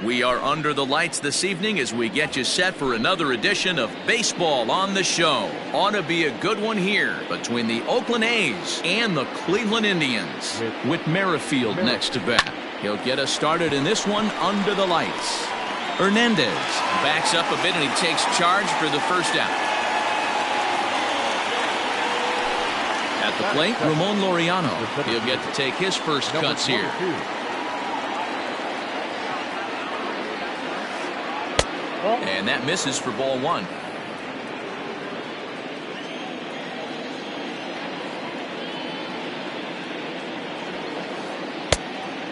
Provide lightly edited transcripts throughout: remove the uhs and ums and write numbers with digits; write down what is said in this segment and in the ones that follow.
We are under the lights this evening as we get you set for another edition of Baseball on the Show. Ought to be a good one here between the Oakland A's and the Cleveland Indians. With Merrifield next to bat. He'll get us started in this one under the lights. Hernandez backs up a bit and he takes charge for the first out. At the plate, Ramon Laureano. He'll get to take his first cuts here. And that misses for ball one.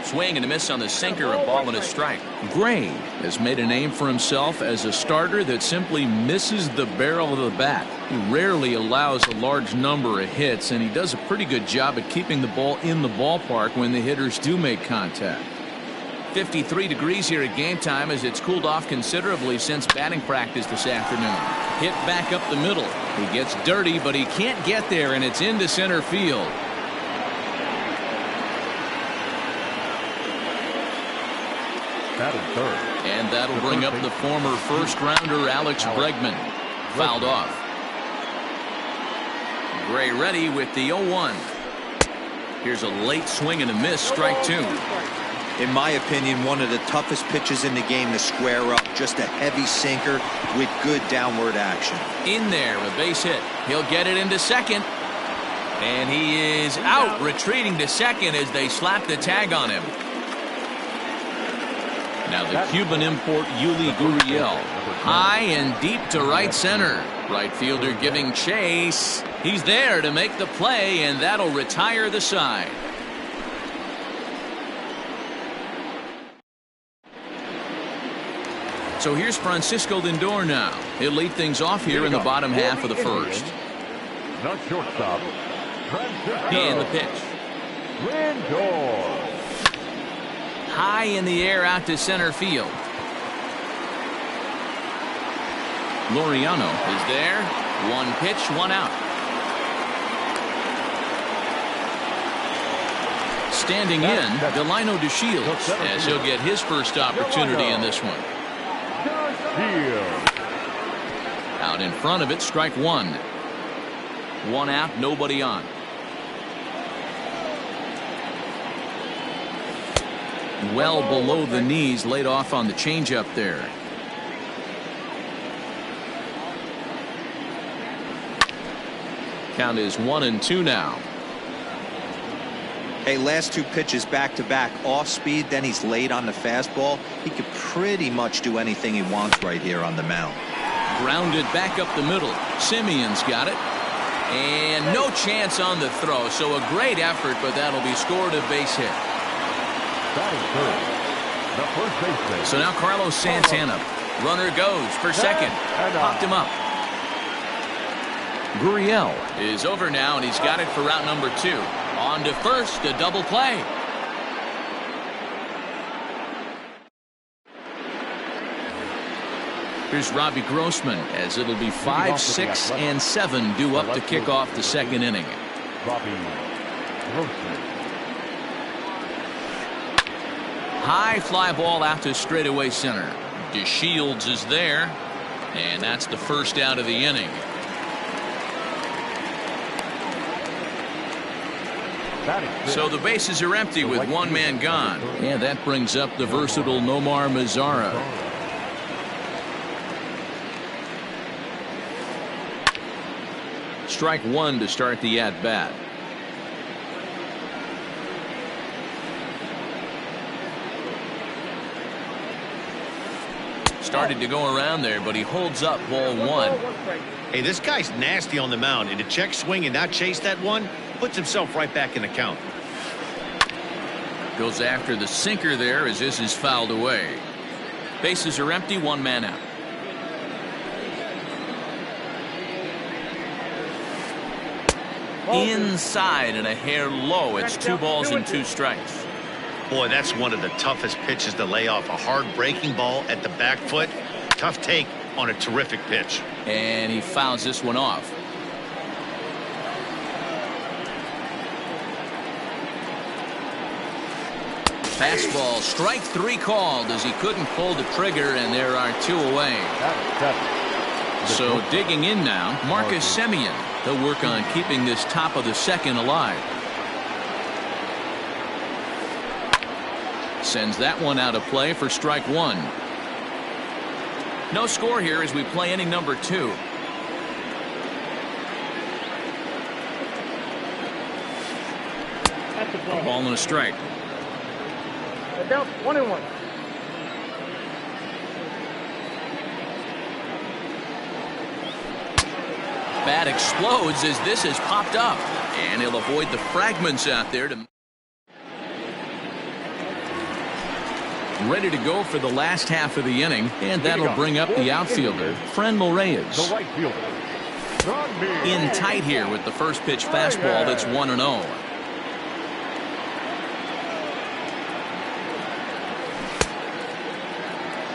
Swing and a miss on the sinker, a ball and a strike. Gray has made a name for himself as a starter that simply misses the barrel of the bat. He rarely allows a large number of hits, and he does a pretty good job at keeping the ball in the ballpark when the hitters do make contact. 53 degrees here at game time as it's cooled off considerably since batting practice this afternoon. Hit back up the middle. He gets dirty, but he can't get there, and it's into center field. And that'll bring up the former first-rounder Alex Bregman. Fouled off. Gray ready with the 0-1. Here's a late swing and a miss, strike two. In my opinion, one of the toughest pitches in the game to square up. Just a heavy sinker with good downward action. In there, a base hit. He'll get it into second. And he is out, retreating to second as they slap the tag on him. Now the Cuban import Yuli Gurriel. High and deep to right center. Right fielder giving chase. He's there to make the play, and that'll retire the side. So here's Francisco Lindor now. He'll lead things off here in the bottom half of the first. The shortstop, And the pitch. Lindor. High in the air out to center field. Laureano is there. One pitch, one out. Standing in, Delino DeShields as he'll get his first opportunity in this one. Out in front of it, strike one. One out, nobody on. Well below the knees, laid off on the changeup there. Count is 1-2 now. Hey, last two pitches back to back, off speed, then he's late on the fastball. He could pretty much do anything he wants right here on the mound. Grounded back up the middle. Simeon's got it. And no chance on the throw. So a great effort, but that'll be scored a base hit. The first baseman. So now Carlos Santana. Runner goes for second. Popped him up. Gurriel is over now, and he's got it for route number 2. On to first, a double play. Here's Robbie Grossman as it'll be 5, 6, and 7 due up to kick off the second inning. Robbie Grossman. High fly ball out to straightaway center. DeShields is there, and that's the first out of the inning. So the bases are empty with one man gone. And that brings up the versatile Nomar Mazara. Strike one to start the at-bat. Started to go around there, but he holds up ball one. Hey, this guy's nasty on the mound, and to check swing and not chase that one puts himself right back in the count. Goes after the sinker there as this is fouled away. Bases are empty, one man out. Inside and a hair low. It's 2 balls and 2 strikes. Boy, that's one of the toughest pitches to lay off. A hard breaking ball at the back foot. Tough take on a terrific pitch. And he fouls this one off. Fastball, strike 3 called as he couldn't pull the trigger, and there are 2 away. So digging in now, Marcus Semien. They'll work on keeping this top of the second alive. Sends that one out of play for strike 1. No score here as we play inning number 2. A ball and a strike. Down 1-1. Bat explodes as this has popped up, and he'll avoid the fragments out there. Ready to go for the last half of the inning, and that'll bring up the outfielder, Franmil Reyes. The right fielder. In tight here with the first pitch fastball that's 1-0.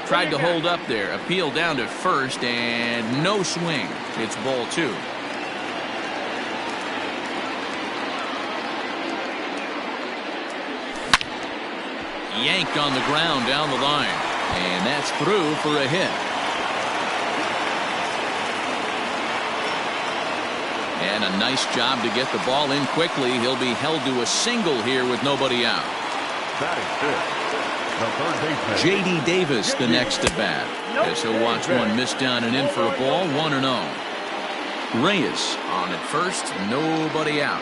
Tried to hold up there, appeal down to first, and no swing. It's ball 2. Yanked on the ground down the line, and that's through for a hit. And a nice job to get the ball in quickly. He'll be held to a single here with nobody out. J.D. Davis the next at bat, as he'll watch one miss down and in for a ball. 1-0. Reyes on at first, nobody out.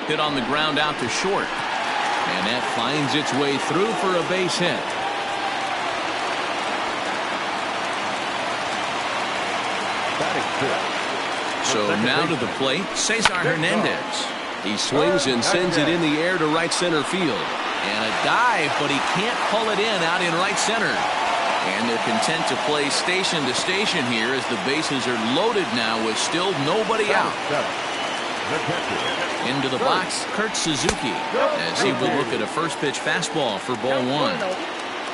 Hit on the ground out to short, and that finds its way through for a base hit. So now to the plate, Cesar Hernandez. He swings and sends it in the air to right center field. And a dive, but he can't pull it in out in right center. And they're content to play station to station here as the bases are loaded now with still nobody out. Into the box, Kurt Suzuki, as he will look at a first pitch fastball for ball 1.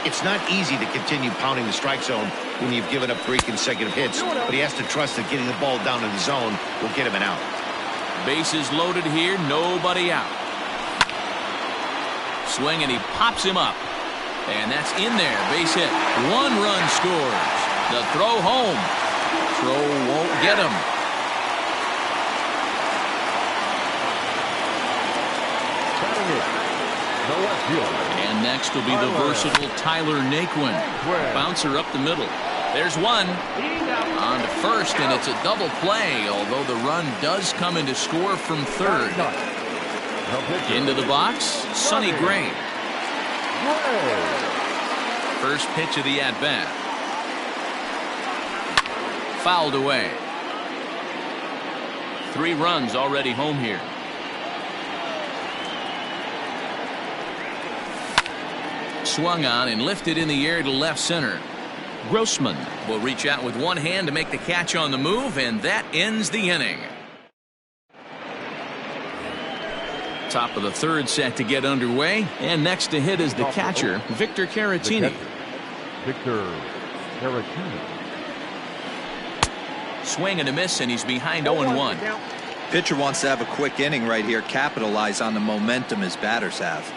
It's not easy to continue pounding the strike zone when you've given up 3 consecutive hits, but he has to trust that getting the ball down in the zone will get him an out. Bases loaded here, nobody out. Swing, and he pops him up. And that's in there, base hit. 1 run scores. The throw home. Throw won't get him. And next will be the versatile Tyler Naquin. Bouncer up the middle. There's one. On to first, and it's a double play, although the run does come into score from third. Into the box, Sonny Gray. First pitch of the at-bat. Fouled away. 3 runs already home here. Swung on and lifted in the air to left center. Grossman will reach out with one hand to make the catch on the move, and that ends the inning. Top of the third set to get underway, and next to hit is the catcher, Victor Caratini. Swing and a miss, and he's behind 0-1. Pitcher wants to have a quick inning right here, capitalize on the momentum his batters have.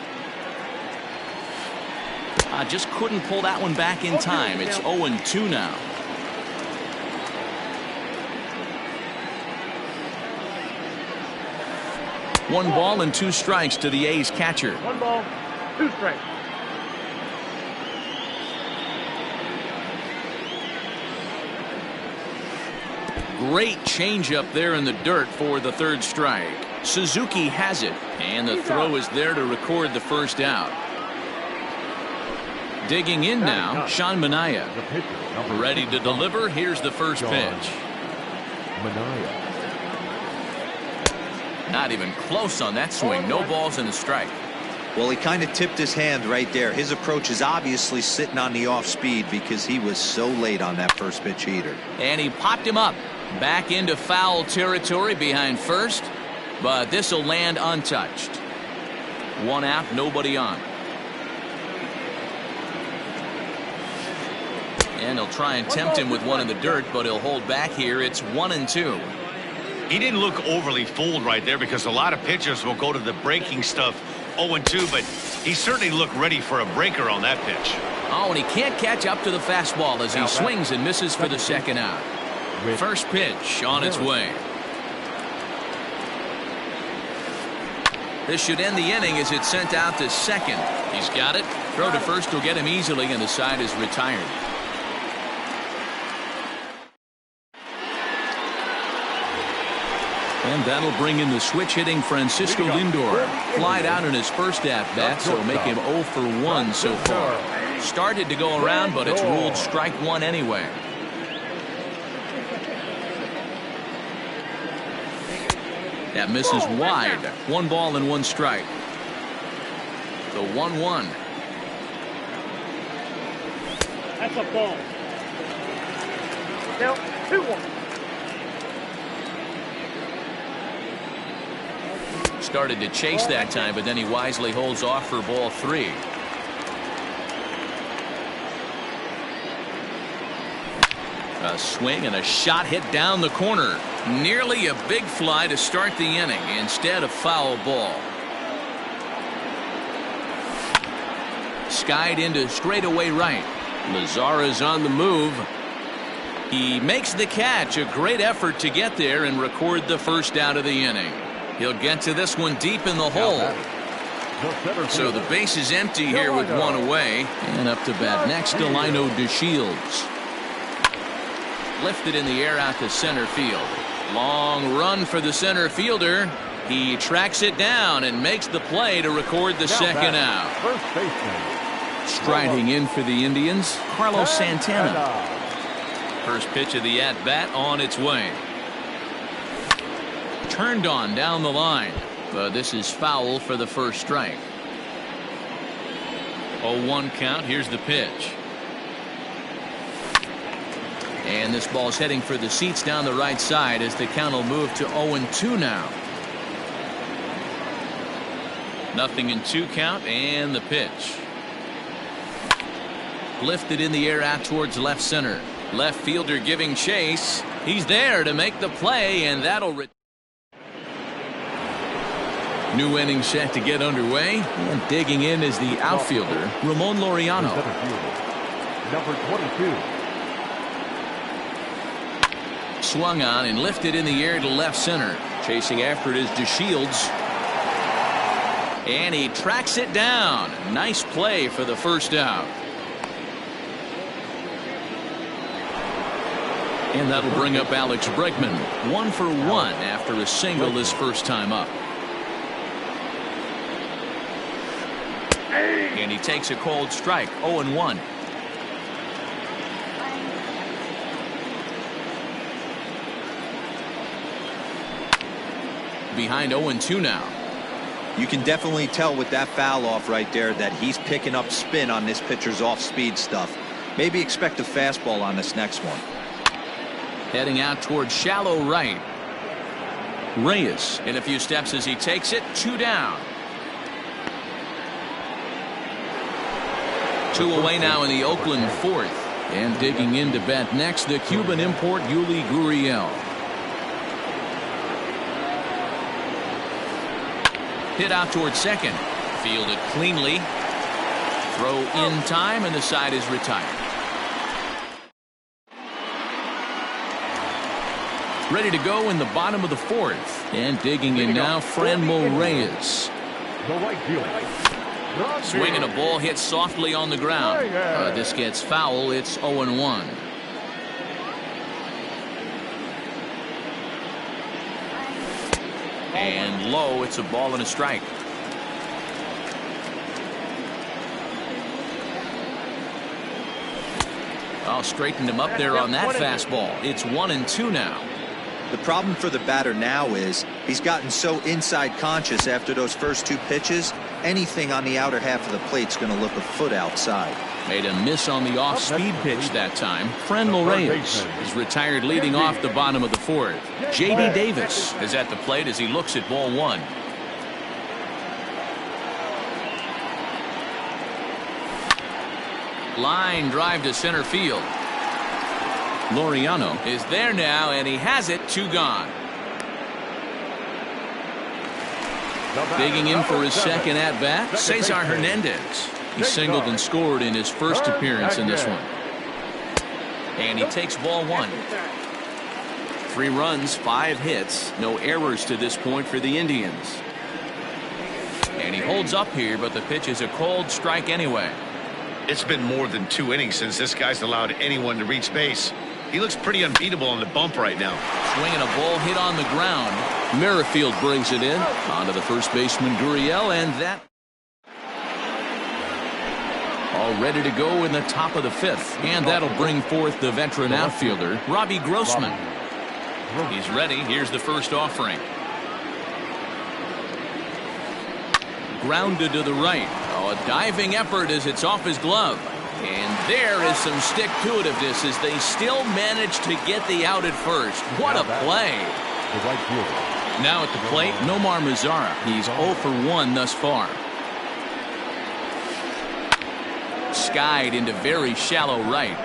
Just couldn't pull that one back in time. It's 0-2 now. One ball and 2 strikes to the A's catcher. 1 ball, 2 strikes. Great changeup there in the dirt for the third strike. Suzuki has it, and the throw is there to record the first out. Digging in now, Sean Manaea. Ready to deliver. Here's the first pitch. Not even close on that swing. No balls and a strike. Well, he kind of tipped his hand right there. His approach is obviously sitting on the off speed because he was so late on that first pitch heater. And he popped him up. Back into foul territory behind first. But this will land untouched. 1 out, nobody on. And he'll try and tempt him with one in the dirt, but he'll hold back here. It's 1-2. He didn't look overly fooled right there because a lot of pitchers will go to the breaking stuff 0-2, but he certainly looked ready for a breaker on that pitch. Oh, and he can't catch up to the fastball as he swings and misses for the second out. First pitch on its way. This should end the inning as it's sent out to second. He's got it. Throw to first will get him easily, and the side is retired. And that'll bring in the switch-hitting Francisco Lindor. Flied out in his first at-bat, so make him 0 for 1 so far. Started to go around, but it's ruled strike one anyway. That misses wide. 1 ball and 1 strike. The 1-1. That's a ball. Now, 2-1. Started to chase that time, but then he wisely holds off for ball 3. A swing and a shot hit down the corner. Nearly a big fly to start the inning. Instead, a foul ball. Skied into straightaway right. Lazara's on the move. He makes the catch. A great effort to get there and record the first out of the inning. He'll get to this one deep in the hole. So the base is empty here with 1 away. And up to bat next, Delino DeShields. Lifted in the air out to center field. Long run for the center fielder. He tracks it down and makes the play to record the second out. First baseman. Striding in for the Indians, Carlos Santana. First pitch of the at-bat on its way. Turned on down the line, but this is foul for the first strike. 0-1 count. Here's the pitch. And this ball's heading for the seats down the right side as the count will move to 0-2 now. 0-2 count and the pitch. Lifted in the air out towards left center. Left fielder giving chase. He's there to make the play, and that'll new inning set to get underway, and digging in is the outfielder Ramon Laureano. Number 22. Swung on and lifted in the air to left center. Chasing after it is DeShields, and he tracks it down. Nice play for the first out. And that'll bring up Alex Bregman. 1 for 1 after a single his first time up. And he takes a cold strike. 0-1. Behind 0-2 now. You can definitely tell with that foul off right there that he's picking up spin on this pitcher's off-speed stuff. Maybe expect a fastball on this next one. Heading out towards shallow right. Reyes in a few steps as he takes it. 2 down. 2 away now in the Oakland fourth. And digging in to bat next, the Cuban import Yuli Gurriel. Hit out towards second. Fielded cleanly. Throw in time, and the side is retired. Ready to go in the bottom of the fourth. And digging in now, Franmil Reyes. The right fielder. Swinging a ball hit softly on the ground. This gets foul. It's 0-1. And low. It's a ball and a strike. Oh, straightened him up there on that fastball. It's 1-2 now. The problem for the batter now is he's gotten so inside conscious after those first 2 pitches. Anything on the outer half of the plate's going to look a foot outside. Made a miss on the off-speed pitch that time. Franmil Reyes is retired leading off the bottom of the fourth. J.D. Davis is at the plate as he looks at ball 1. Line drive to center field. Laureano is there now, and he has it. 2 gone. Digging in for his second at-bat, Cesar Hernandez. He singled and scored in his first appearance in this one. And he takes ball one. 3 runs, 5 hits, no errors to this point for the Indians. And he holds up here, but the pitch is a cold strike anyway. It's been more than 2 innings since this guy's allowed anyone to reach base. He looks pretty unbeatable on the bump right now. Swinging a ball hit on the ground. Merrifield brings it in. Onto the first baseman, Gurriel, and that all ready to go in the top of the 5th. And that'll bring forth the veteran outfielder, Robbie Grossman. He's ready. Here's the first offering. Grounded to the right. Oh, a diving effort as it's off his glove. And there is some stick-to-itiveness as they still manage to get the out at first. What a play. Now at the plate, Nomar Mazara. He's 0 for 1 thus far. Skied into very shallow right.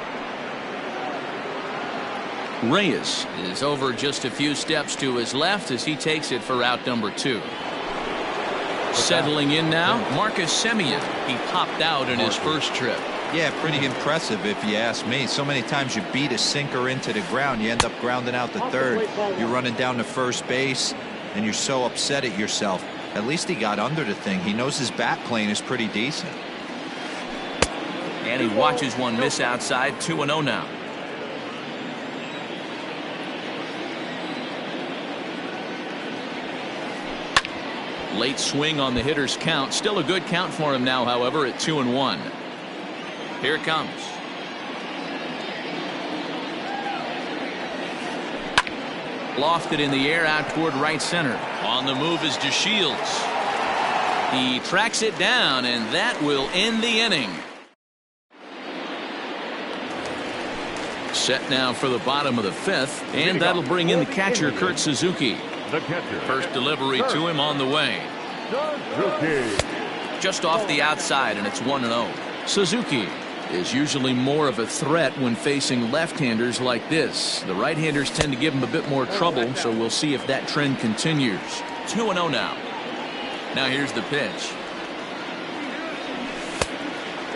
Reyes is over just a few steps to his left as he takes it for out number 2. Settling in now, Marcus Semien. He popped out in his first trip. Yeah, pretty impressive if you ask me. So many times you beat a sinker into the ground, you end up grounding out the third. You're running down to first base, and you're so upset at yourself. At least he got under the thing. He knows his bat plane is pretty decent. And he watches one miss outside. 2-0 now. Late swing on the hitter's count. Still a good count for him now, however, at 2-1. Here it comes. Lofted in the air out toward right center. On the move is DeShields. He tracks it down, and that will end the inning. Set now for the bottom of the 5th, and that'll bring in the catcher, Kurt Suzuki. First delivery to him on the way. Just off the outside, and it's 1-0. Suzuki is usually more of a threat when facing left-handers like this. The right-handers tend to give him a bit more trouble, so we'll see if that trend continues. 2-0 now. Now here's the pitch.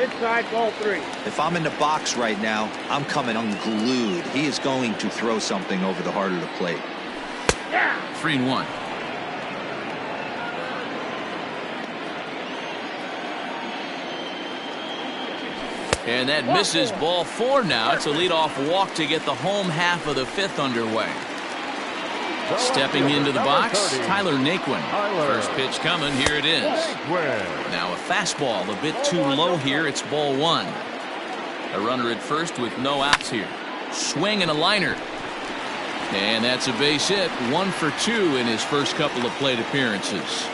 Inside, ball 3. If I'm in the box right now, I'm coming unglued. He is going to throw something over the heart of the plate. 3-1. And that misses. Ball 4 now. It's a leadoff walk to get the home half of the 5th underway. Stepping into the box, Tyler Naquin. First pitch coming. Here it is. Now a fastball a bit too low here. It's ball 1. A runner at first with no outs here. Swing and a liner. And that's a base hit. 1 for 2 in his first couple of plate appearances.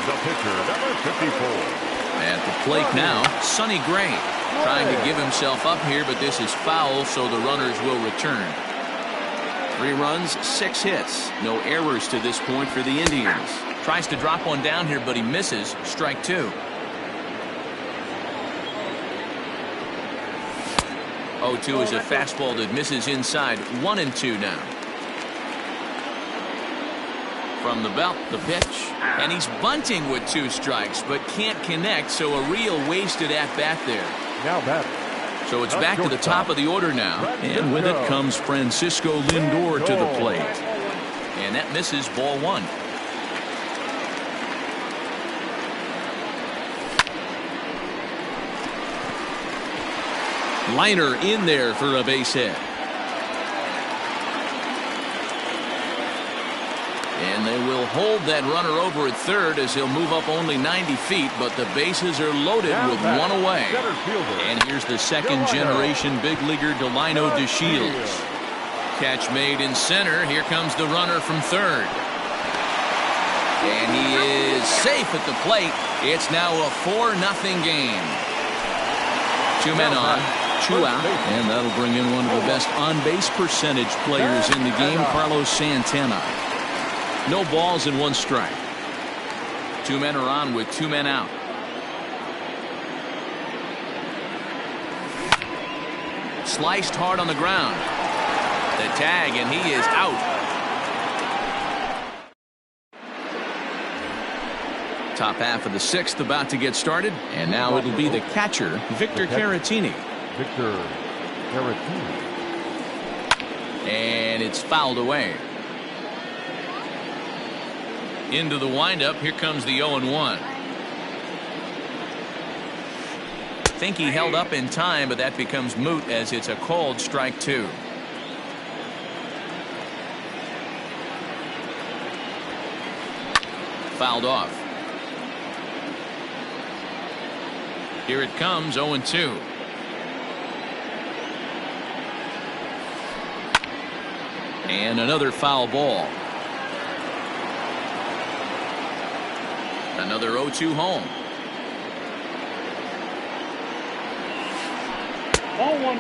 The pitcher, number 54. At the plate now, Sonny Gray. Trying to give himself up here, but this is foul, so the runners will return. 3 runs, 6 hits. No errors to this point for the Indians. Tries to drop one down here, but he misses. Strike 2. 0-2 is a fastball that misses inside. 1-2 now. From the belt, the pitch. And he's bunting with 2 strikes, but can't connect, so a real wasted at-bat there. Now batter. So it's back to the top of the order now. And with it comes Francisco Lindor to the plate. And that misses. Ball 1. Liner in there for a base hit. And they will hold that runner over at third as he'll move up only 90 feet, but the bases are loaded with 1 away. And here's the second generation big leaguer Delino DeShields. Catch made in center. Here comes the runner from third. And he is safe at the plate. It's now a 4-0 game. 2 men on, 2 out, and that'll bring in one of the best on-base percentage players in the game, Carlos Santana. No balls and 1 strike. 2 men are on with 2 men out. Sliced hard on the ground. The tag, and he is out. Top half of the sixth about to get started, and now it'll be the catcher, Victor Caratini. Victor Caratini. And it's fouled away. Into the windup, here comes the 0-1. Think he held up in time, but that becomes moot as it's a called strike two. Fouled off. Here it comes, 0-2. And another foul ball. Another 0-2 home. Ball one.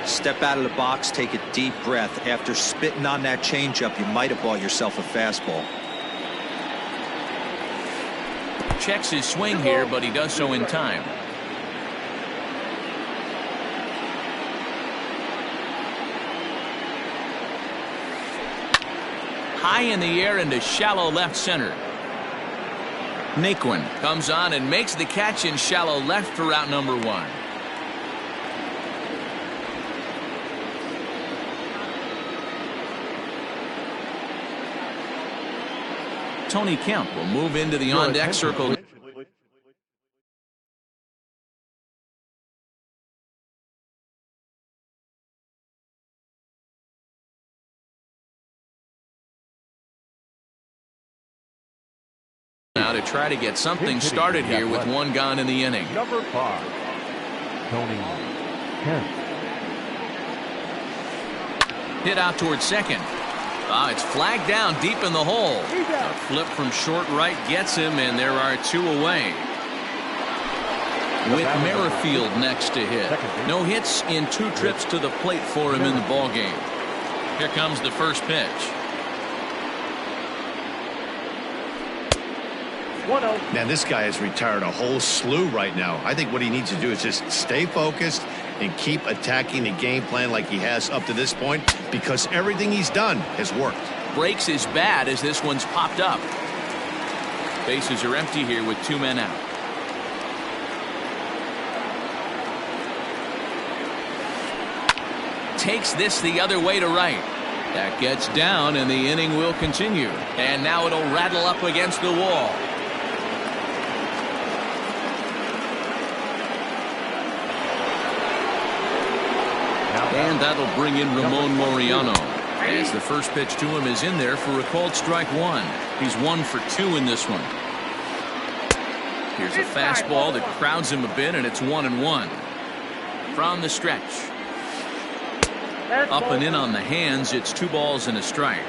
Step out of the box, take a deep breath. After spitting on that changeup, you might have bought yourself a fastball. Checks his swing here, but he does so in time. High in the air into shallow left center. Naquin comes on and makes the catch in shallow left for out number one. Tony Kemp will move into the on-deck circle. Now to try to get something started here with one gone in the inning. Number 5, Tony Kemp. Hit out towards second. It's flagged down deep in the hole. A flip from short right gets him, and there are two away. With Merrifield next to hit. No hits in 2 trips to the plate for him in the ballgame. Here comes the first pitch. 1-0. Man, this guy has retired a whole slew right now. I think what he needs to do is just stay focused and keep attacking the game plan like he has up to this point, because everything he's done has worked. Breaks is bad as this one's popped up. Bases are empty here with 2 men out. Takes this the other way to right. That gets down, and the inning will continue. And now it'll rattle up against the wall. And that'll bring in Ramon Moriano, as the first pitch to him is in there for a called strike one. He's 1 for 2 in this one. Here's a fastball that crowds him a bit, and it's 1-1. From the stretch. Up and in on the hands, it's 2 balls and a strike.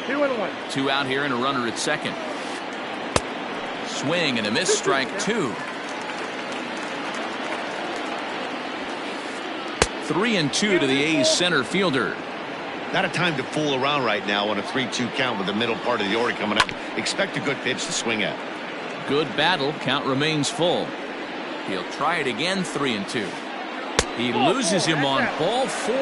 2-1. 2 out here and a runner at second. Swing and a miss, strike 2. 3-2 to the A's center fielder. Not a time to fool around right now on a 3-2 count with the middle part of the order coming up. Expect a good pitch to swing at. Good battle. Count remains full. He'll try it again. 3-2. He loses him on ball 4.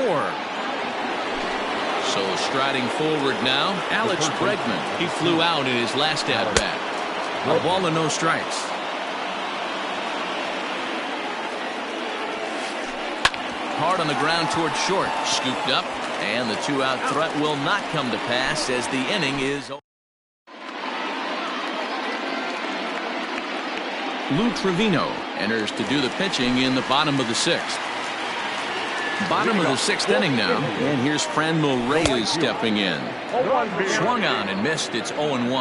So striding forward now, Alex Bregman. He flew out in his last at bat. A ball and no strikes. Hard on the ground toward short. Scooped up, and the 2-out threat will not come to pass as the inning is over. Lou Trevino enters to do the pitching in the bottom of the 6th. Bottom of the 6th inning now, and here's Franmil Reyes stepping in. Swung on and missed. It's 0-1.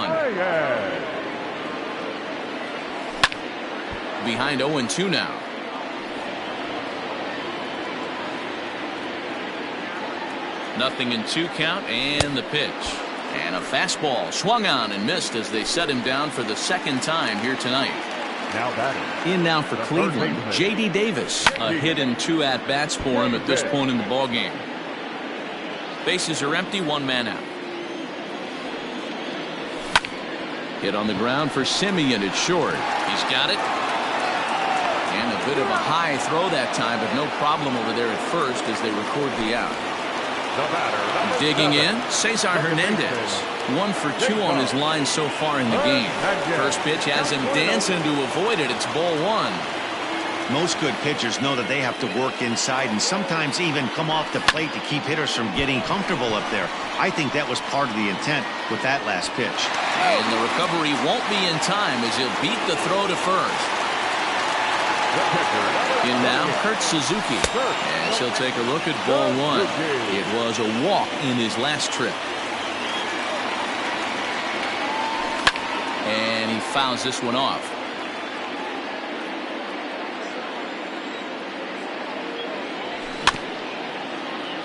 Behind 0-2 now. Nothing in 2 count, and the pitch. And a fastball swung on and missed as they set him down for the 2nd time here tonight. Now batting. In now for Cleveland, J.D. Davis. A hit in 2 at-bats for him at this point in the ballgame. Bases are empty, 1 man out. Hit on the ground for Simeon at short. He's got it. And a bit of a high throw that time, but no problem over there at first as they record the out. The batter, Digging in, Cesar Hernandez. 1 for 2 on his line so far in the game. First pitch has him dancing to avoid it. It's ball 1. Most good pitchers know that they have to work inside and sometimes even come off the plate to keep hitters from getting comfortable up there. I think that was part of the intent with that last pitch. And the recovery won't be in time as he'll beat the throw to first. In now, Kurt Suzuki. As he'll take a look at ball 1. It was a walk in his last trip. And he fouls this one off.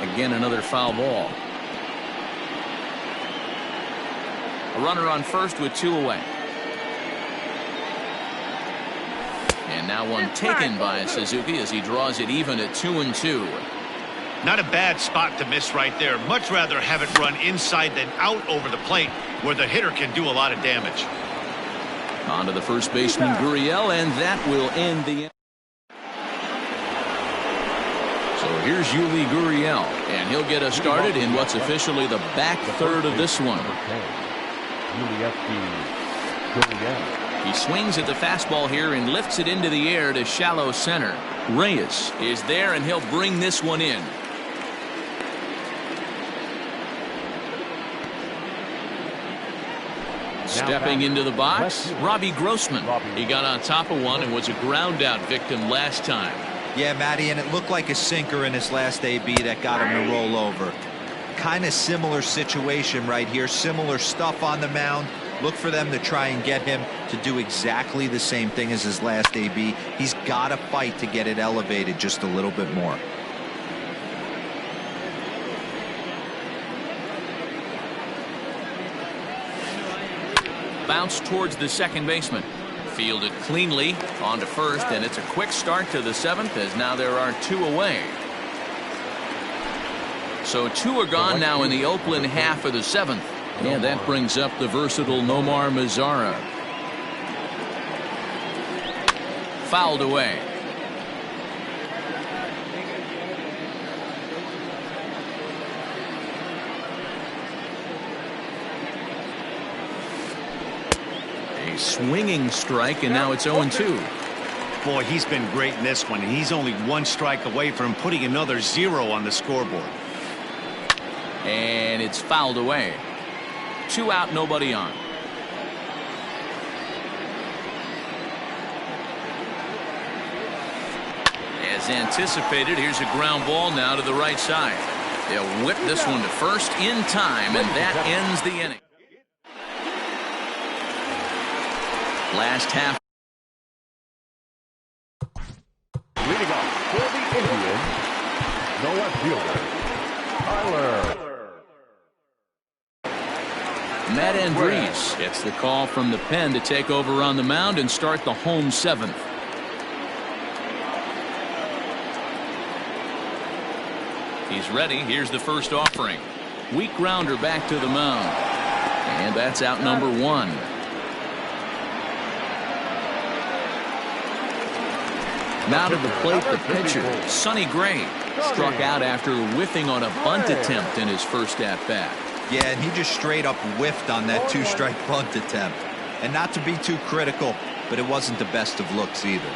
Again, another foul ball. A runner on first with 2 away. And now one taken by Suzuki as he draws it even at 2-2. Not a bad spot to miss right there. Much rather have it run inside than out over the plate where the hitter can do a lot of damage. On to the first baseman, Gurriel, and that will end the inning. So here's Yuli Gurriel, and he'll get us started in what's officially the back third of this one. He swings at the fastball here and lifts it into the air to shallow center. Reyes is there, and he'll bring this one in. Stepping into the box, Robbie Grossman. He got on top of one and was a ground out victim last time. Yeah, Matty, and it looked like a sinker in his last AB that got him to roll over. Kind of similar situation right here. Similar stuff on the mound. Look for them to try and get him to do exactly the same thing as his last AB. He's got to fight to get it elevated just a little bit more. Bounce towards the second baseman. Fielded cleanly on to first, and it's a quick start to the 7th as now there are 2 away. So 2 are gone now in the Oakland half of the 7th. And that brings up the versatile Nomar Mazara. Fouled away. A swinging strike, and now it's 0-2. Boy, he's been great in this one. He's only 1 strike away from putting another 0 on the scoreboard. And it's fouled away. 2 out, nobody on. As anticipated, here's a ground ball now to the right side. They'll whip this one to first in time, and that ends the inning. Last half. Leading off for the Indians, the left fielder, Tyler. Matt Andrees gets the call from the pen to take over on the mound and start the home 7th. He's ready. Here's the first offering. Weak grounder back to the mound. And that's out number 1. Now to the plate, the pitcher, Sonny Gray, struck out after whiffing on a bunt attempt in his first at-bat. Yeah, and he just straight up whiffed on that 2-strike bunt attempt. And not to be too critical, but it wasn't the best of looks either.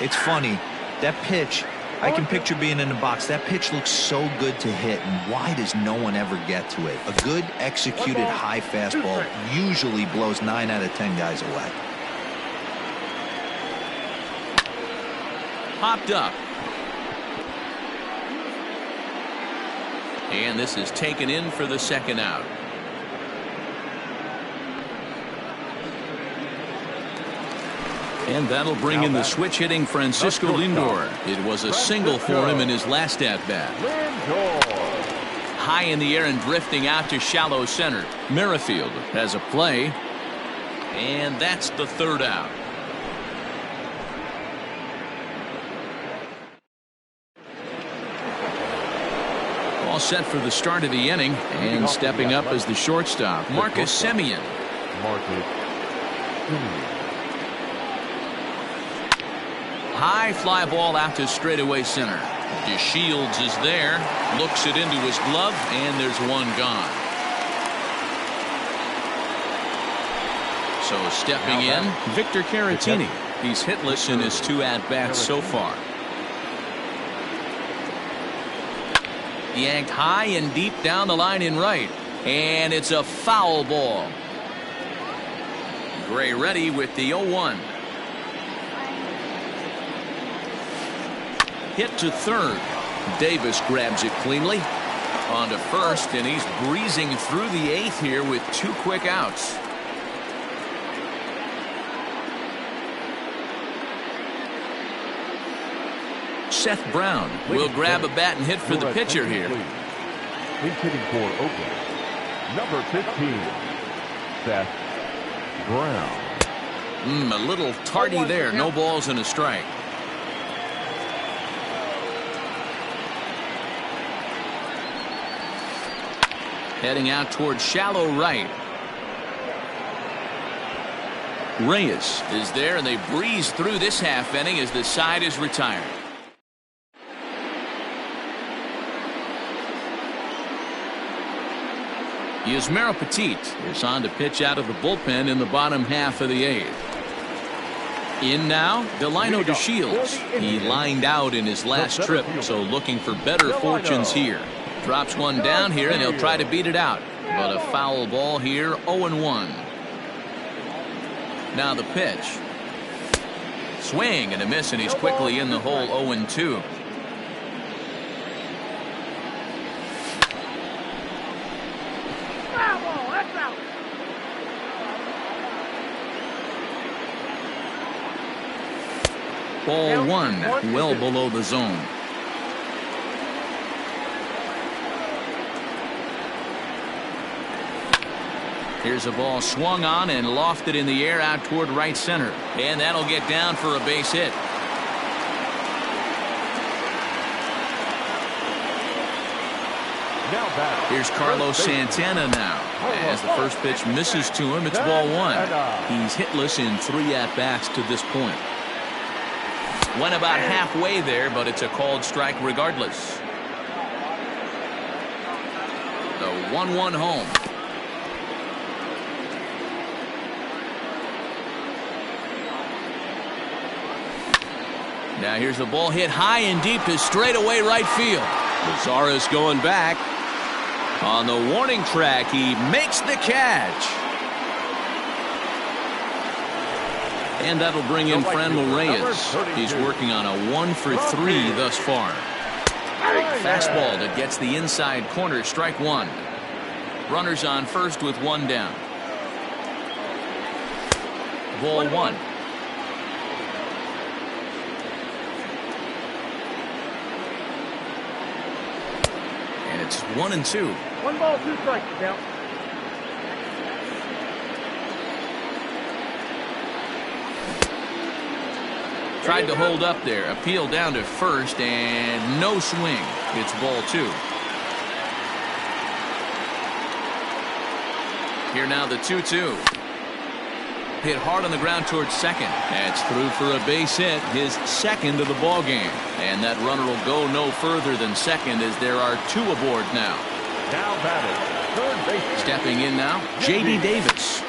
It's funny, that pitch, I can picture being in the box. That pitch looks so good to hit, and why does no one ever get to it? A good executed high fastball usually blows 9 out of 10 guys away. Popped up. And this is taken in for the second out. And that'll bring in the switch hitting Francisco Lindor. It was a single for him in his last at-bat. High in the air and drifting out to shallow center. Merrifield has a play. And that's the third out. All set for the start of the inning, and stepping up as the shortstop, Marcus Semien. High fly ball out to straightaway center. DeShields is there, looks it into his glove, and there's one gone. So stepping in, Victor Caratini. He's hitless in his 2 at-bats so far. Yanked high and deep down the line in right. And it's a foul ball. Gray ready with the 0-1. Hit to third. Davis grabs it cleanly. On to first, and he's breezing through the 8th here with 2 quick outs. Seth Brown will grab a bat and hit for the pitcher here. He's hitting for Oakland. Number 15, Seth Brown. A little tardy there. No balls and a strike. Heading out towards shallow right. Reyes is there, and they breeze through this half inning as the side is retired. Yusmeiro Petit is on to pitch out of the bullpen in the bottom half of the 8th. In now, Delino DeShields. He lined out in his last trip, so looking for better fortunes here. Drops one down here, and he'll try to beat it out. But a foul ball here, 0-1. Now the pitch. Swing and a miss, and he's quickly in the hole, 0-2. Ball 1, well below the zone. Here's a ball swung on and lofted in the air out toward right center. And that'll get down for a base hit. Here's Carlos Santana now. As the first pitch misses to him, it's ball 1. He's hitless in 3 at-bats to this point. Went about halfway there, but it's a called strike regardless. The 1-1 home. Now here's the ball hit high and deep to straightaway right field. Lazarus going back. On the warning track, he makes the catch. And that'll bring in Franmil Reyes. He's working on a 1-for-3 thus far. Fastball that gets the inside corner, strike 1. Runners on first with 1 down. Ball 1. And it's 1-2. 1 ball, 2 strikes now. Tried to hold up there. Appeal down to first, and no swing. It's ball 2. Here now the 2-2. Hit hard on the ground towards second. That's through for a base hit, his second of the ball game. And that runner will go no further than second as there are 2 aboard now. Now batting, third base. Stepping in now, J.D. Davis.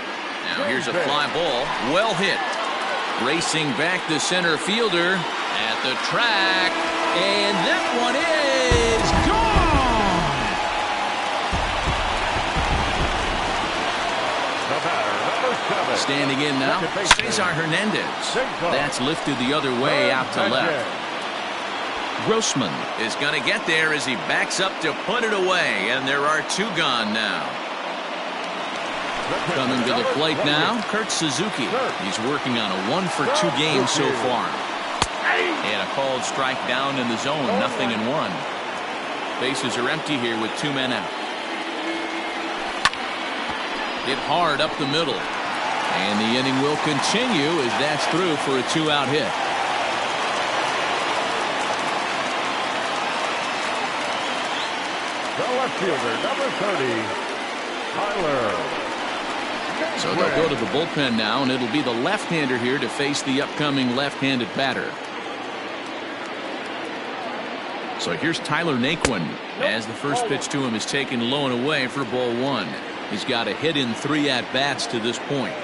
Now here's a fly ball, well hit. Racing back the center fielder at the track, and that one is gone. The batter, number 7. Standing in now, Cesar Hernandez. That's lifted the other way out to left. Grossman is going to get there as he backs up to put it away, and there are 2 gone now. Coming to the plate now, Kurt Suzuki. He's working on a 1-for-2 game so far. And a called strike down in the zone, 0-1. Bases are empty here with 2 men out. Hit hard up the middle. And the inning will continue as that's through for a 2-out hit. The left fielder, number 30, Tyler. So they'll go to the bullpen now, and it'll be the left-hander here to face the upcoming left-handed batter. So here's Tyler Naquin as the first pitch to him is taken low and away for ball 1. He's got a hit in 3 at-bats to this point.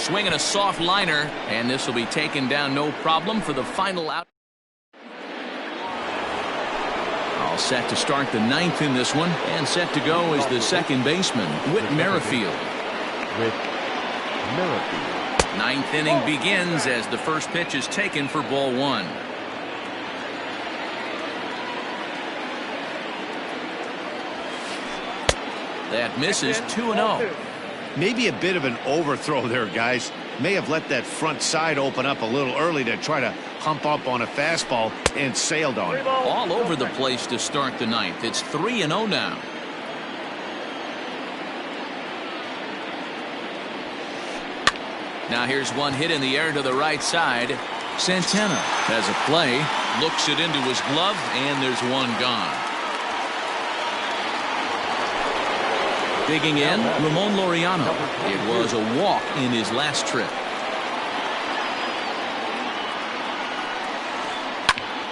Swinging a soft liner, and this will be taken down no problem for the final out. All set to start the ninth in this one, and set to go is the second baseman, Whit Merrifield. Ninth inning begins as the first pitch is taken for ball one. That misses 2-0. Maybe a bit of an overthrow there, guys. May have let that front side open up a little early to try to hump up on a fastball and sailed on it. All over the place to start the ninth. It's 3-0 now. Now here's one hit in the air to the right side. Santana has a play, looks it into his glove, and there's one gone. Digging in, Ramon Laureano. It was a walk in his last trip.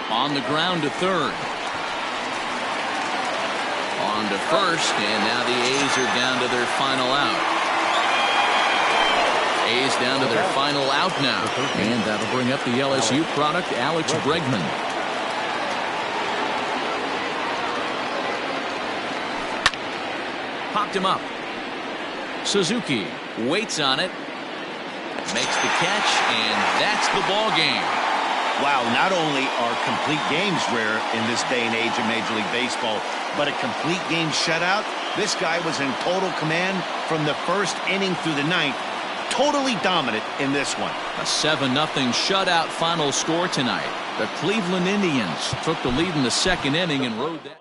On the ground to third. On to first, and now the A's are down to their final out. A's down to their final out now. And that'll bring up the LSU product, Alex Bregman. Popped him up. Suzuki waits on it. Makes the catch, and that's the ball game. Wow, not only are complete games rare in this day and age of Major League Baseball, but a complete game shutout. This guy was in total command from the first inning through the ninth. Totally dominant in this one. A 7-0 shutout final score tonight. The Cleveland Indians took the lead in the second inning and rode that.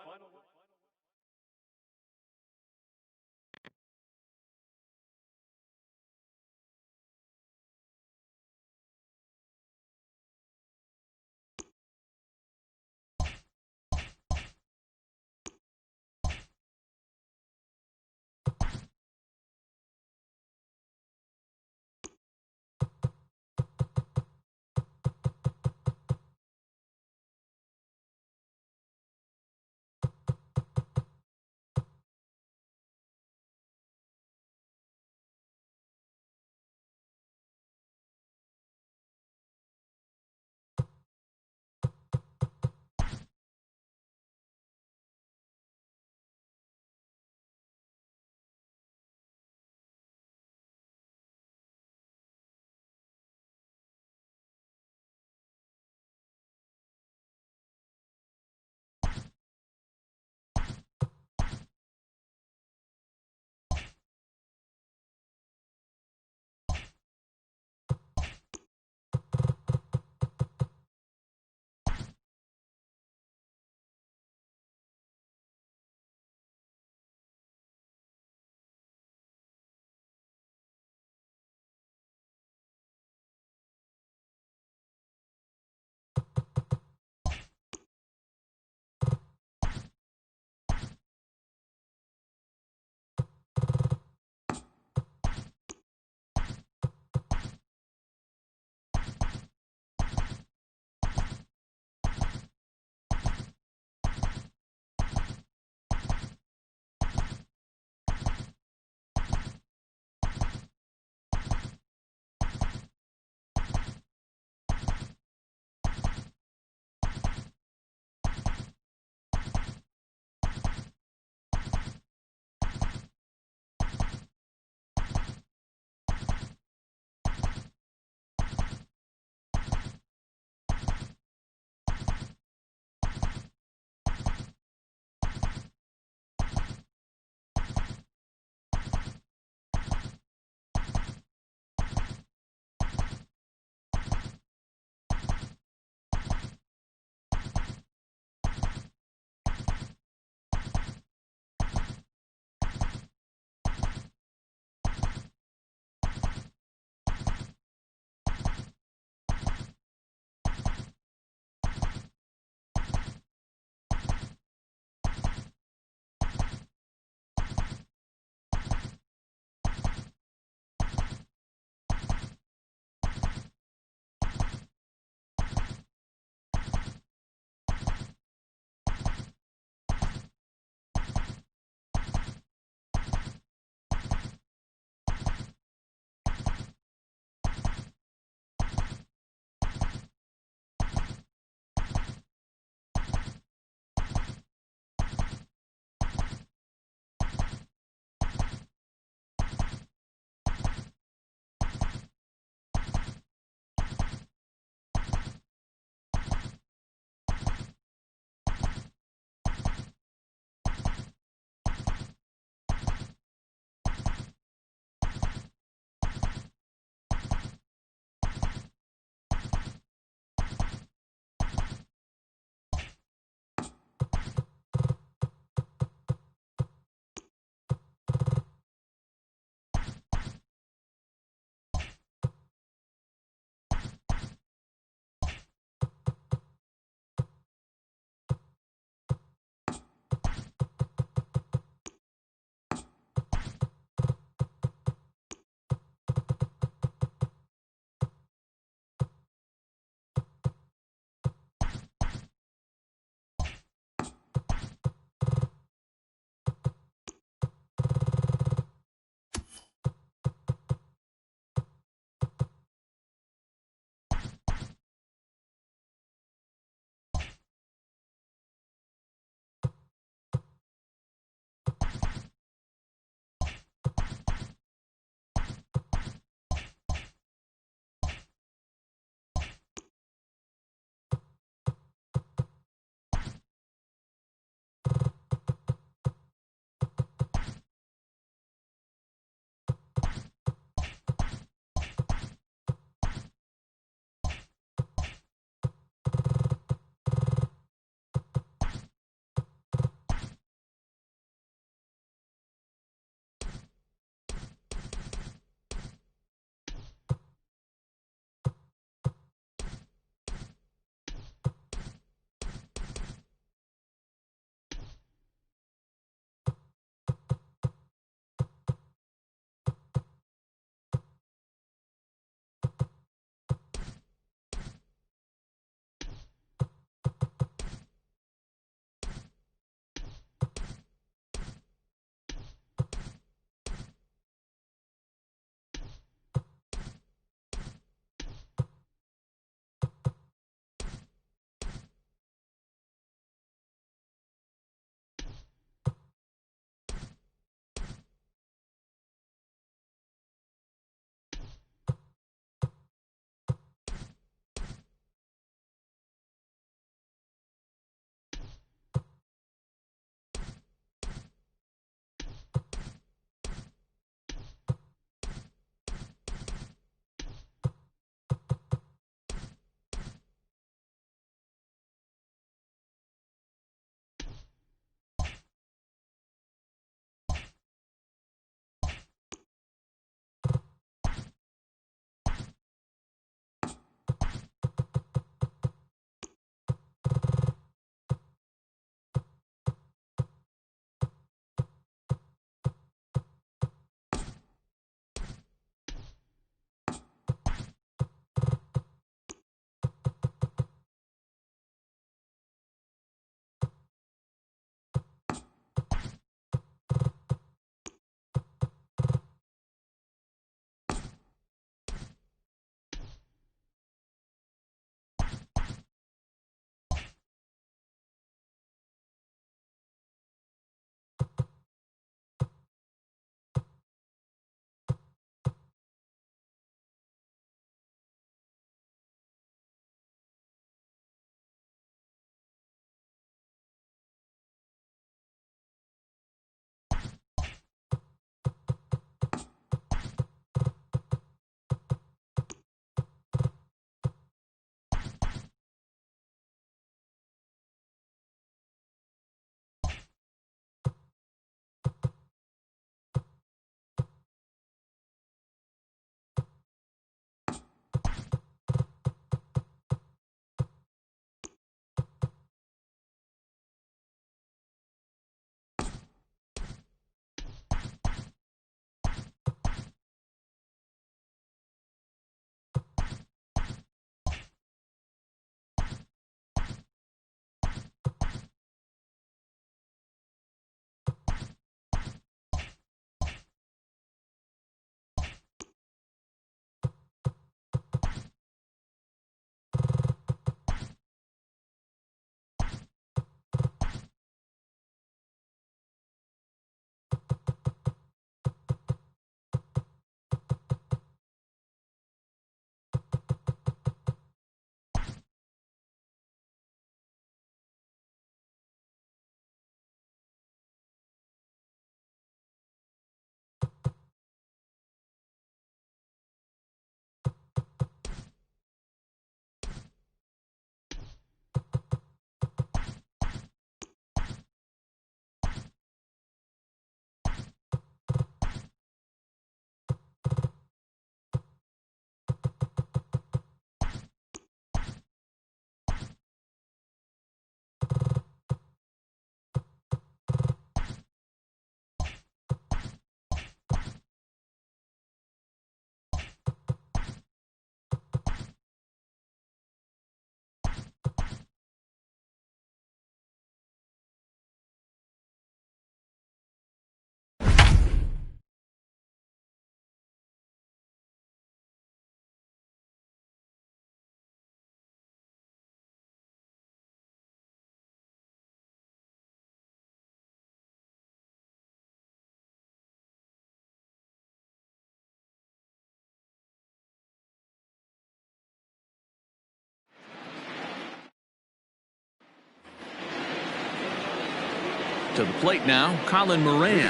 To the plate now, Colin Moran.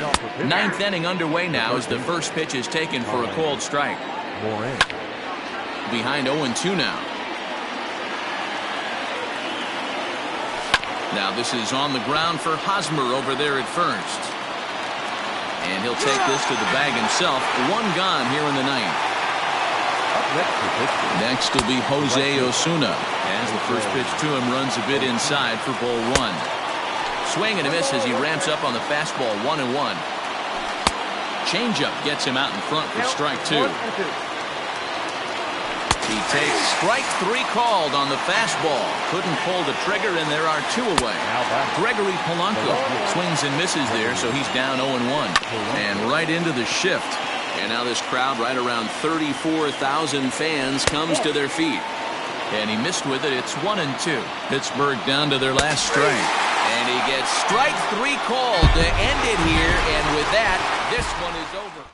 Ninth inning underway now as the first pitch is taken for a called strike. Moran. Behind 0-2 now. Now this is on the ground for Hosmer over there at first. And he'll take this to the bag himself. One gone here in the ninth. Next will be Jose Osuna as the first pitch to him runs a bit inside for ball one. Swing and a miss as he ramps up on the fastball. 1-1. Changeup gets him out in front for strike two. He takes strike three called on the fastball. Couldn't pull the trigger, and there are two away. Gregory Polanco swings and misses there, so he's down 0-1. And right into the shift. And now this crowd, right around 34,000 fans, comes to their feet. And he missed with it. It's 1-2. Pittsburgh down to their last strike. And he gets strike three called to end it here. And with that, this one is over.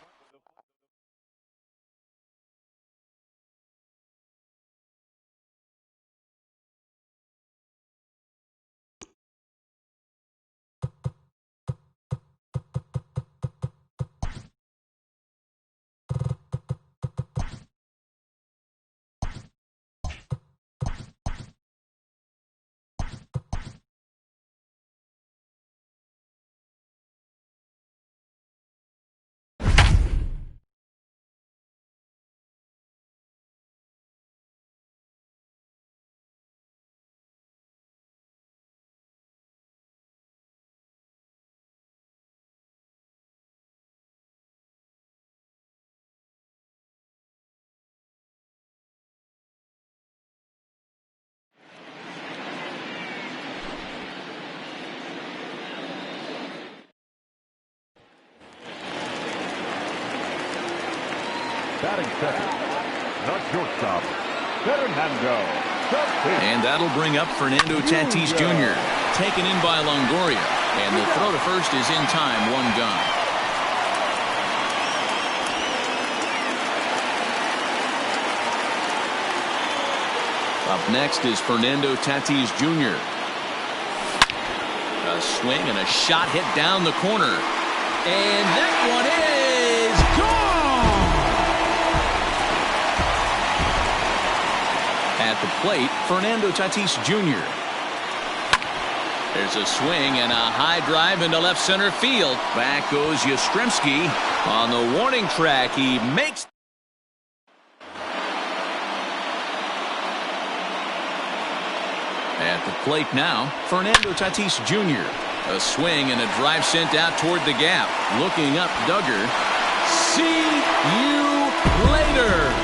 Batting second, the shortstop, Fernando Tatis. And that'll bring up Fernando Tatis Jr. Taken in by Longoria. And the throw to first is in time. One gone. Up next is Fernando Tatis Jr. A swing and a shot hit down the corner. And that one is gone! At the plate, Fernando Tatis Jr. There's a swing and a high drive into left center field. Back goes Yastrzemski on the warning track. He makes... At the plate now, Fernando Tatis Jr. A swing and a drive sent out toward the gap. Looking up, Duggar. See you later.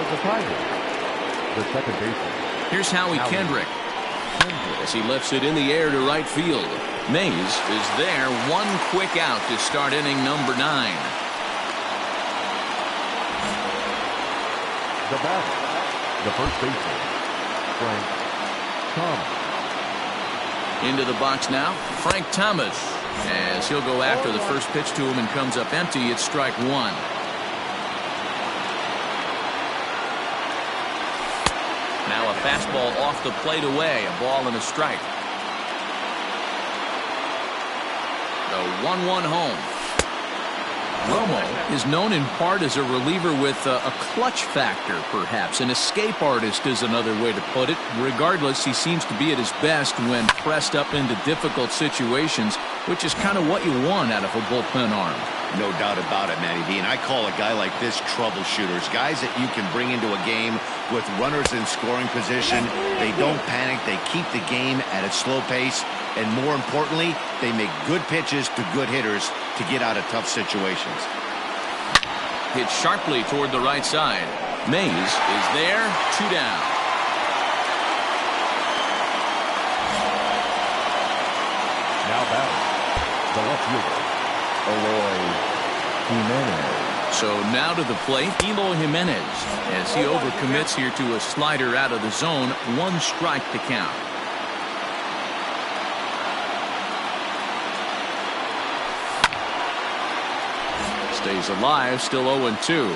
the Tigers, the second baseman. Here's Howie Kendrick as he lifts it in the air to right field. Mays is there. One quick out to start inning number 9. The batter, the first baseman, Frank Thomas. Into the box now, Frank Thomas, as he'll go after the first pitch to him and comes up empty. It's strike 1. Now a fastball off the plate away, a ball and a strike. The 1-1 home. Romo is known in part as a reliever with a clutch factor, perhaps. An escape artist is another way to put it. Regardless, he seems to be at his best when pressed up into difficult situations, which is kind of what you want out of a bullpen arm. No doubt about it, Matty D. And I call a guy like this troubleshooters. Guys that you can bring into a game with runners in scoring position. They don't panic. They keep the game at a slow pace. And more importantly, they make good pitches to good hitters to get out of tough situations. Hit sharply toward the right side. Mays is there. 2 down. Now batting, the left fielder, Eloy Jimenez. So now to the plate, Eloy Jimenez, as he overcommits here to a slider out of the zone. 1 strike to count. Stays alive, still 0-2.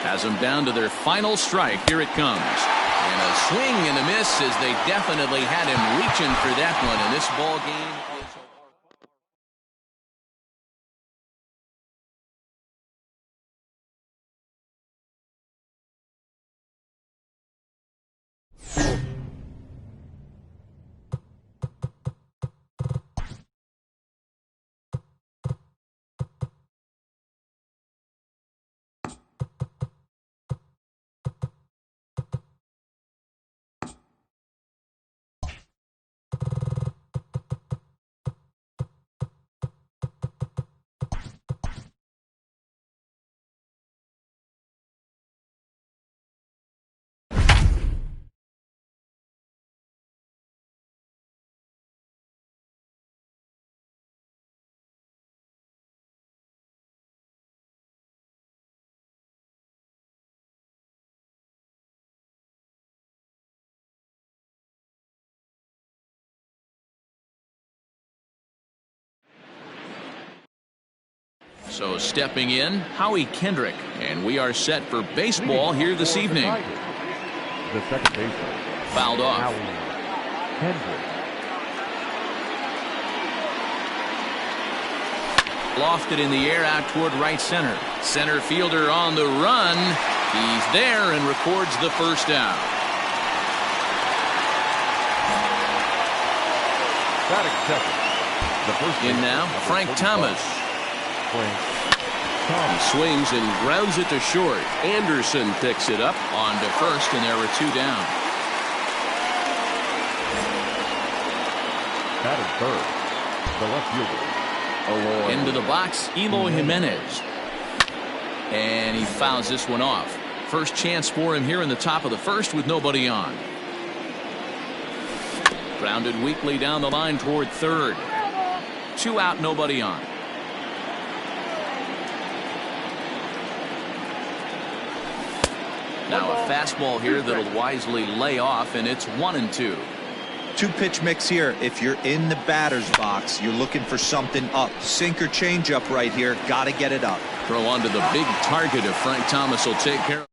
Has them down to their final strike. Here it comes. And a swing and a miss, as they definitely had him reaching for that one. And this ball game is... So stepping in, Howie Kendrick, and we are set for baseball here this evening. The second baseman, Fouled off. Howie Kendrick. Lofted in the air out toward right center. Center fielder on the run. He's there and records the first down. Batting second, the first In now, Frank Thomas. Frank He Thomas. swings and grounds it to short. Anderson picks it up on to first, and there are 2 down. Batting third, the left fielder, Eloy. Into the box, Eloy Jimenez. And he fouls this one off. First chance for him here in the top of the first with nobody on. Grounded weakly down the line toward third. 2 out, nobody on. Now a fastball here that'll wisely lay off, and it's 1-2. 2-pitch mix here. If you're in the batter's box, you're looking for something up. Sinker changeup right here. Got to get it up. Throw onto the big target if Frank Thomas will take care of.